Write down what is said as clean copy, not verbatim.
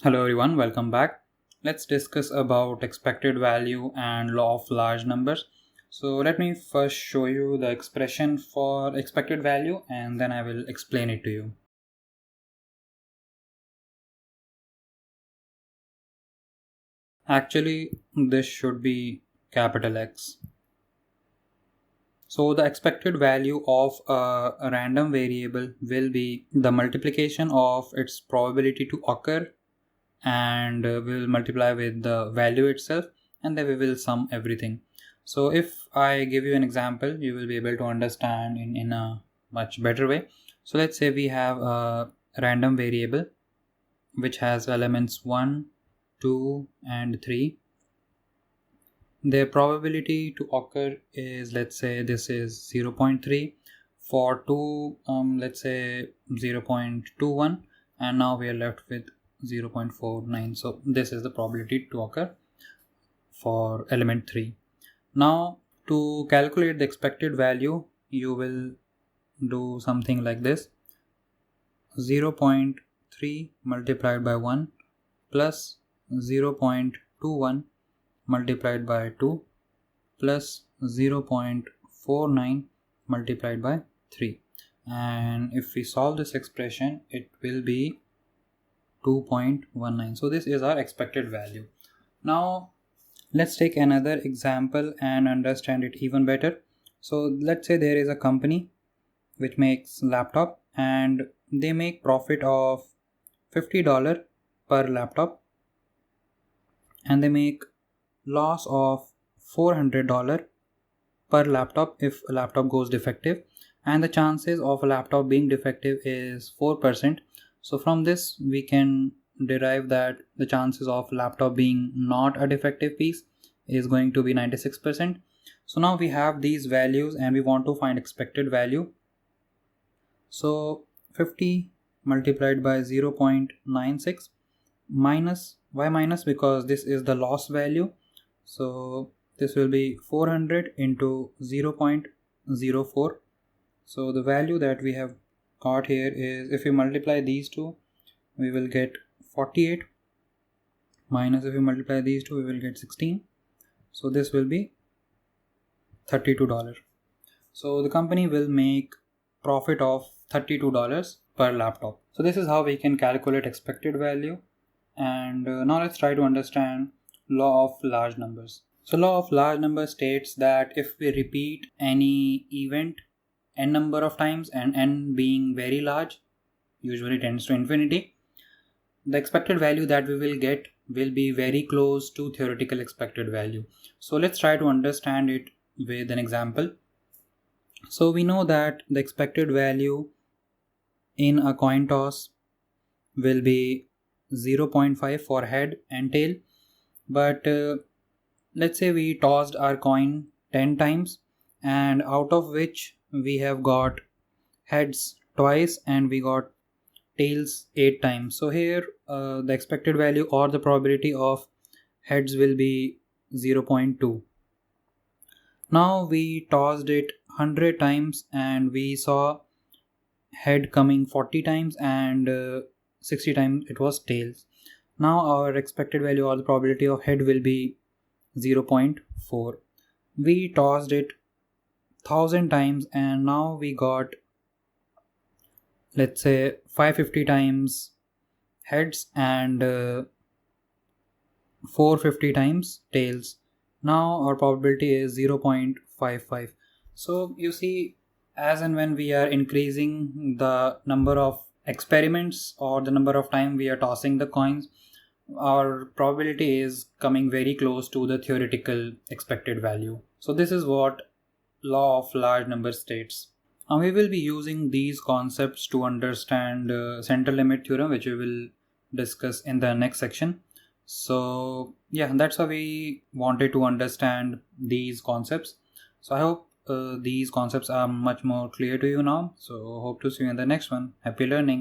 Hello everyone, welcome back. Let's discuss about expected value and law of large numbers. So let me first show you the expression for expected value and then I will explain it to you. Actually, this should be capital X. So the expected value of a random variable will be the multiplication of its probability to occur and we will multiply with the value itself and then we will sum everything. So if I give you an example, you will be able to understand in a much better way. So let's say we have a random variable which has elements 1, 2 and 3. Their probability to occur is, let's say this is 0.3, for 2 let's say 0.21, and now we are left with 0.49. so this is the probability to occur for element 3. Now to calculate the expected value, you will do something like this: 0.3 multiplied by 1 plus 0.21 multiplied by 2 plus 0.49 multiplied by 3, and if we solve this expression it will be 2.19. so this is our expected value. Now let's take another example and understand it even better. So let's say there is a company which makes laptop and they make profit of $50 per laptop and they make loss of $400 per laptop if a laptop goes defective, and the chances of a laptop being defective is 4%. So from this we can derive that the chances of laptop being not a defective piece is going to be 96%. So now we have these values and we want to find expected value. So 50 multiplied by 0.96 minus, why minus? Because this is the loss value. So this will be 400 into 0.04. So the value that we have got here is, if we multiply these two, we will get 48, minus if we multiply these two, we will get 16. So this will be $32. So the company will make profit of $32 per laptop. So this is how we can calculate expected value. And now let's try to understand law of large numbers. So law of large numbers states that if we repeat any event n number of times, and n being very large, usually tends to infinity, the expected value that we will get will be very close to theoretical expected value. So let's try to understand it with an example. So we know that the expected value in a coin toss will be 0.5 for head and tail, but let's say we tossed our coin 10 times and out of which we have got heads twice and we got tails 8 times. So here the expected value or the probability of heads will be 0.2. Now we tossed it 100 times and we saw head coming 40 times and 60 times it was tails. Now our expected value or the probability of head will be 0.4. We tossed it 1000 times and now we got, let's say, 550 times heads and 450 times tails. Now our probability is 0.55. So you see, as and when we are increasing the number of experiments or the number of time we are tossing the coins, our probability is coming very close to the theoretical expected value. So this is what law of large number states. Now we will be using these concepts to understand central limit theorem, which we will discuss in the next section. So yeah, that's how we wanted to understand these concepts. So I hope these concepts are much more clear to you now. So hope to see you in the next one. Happy learning.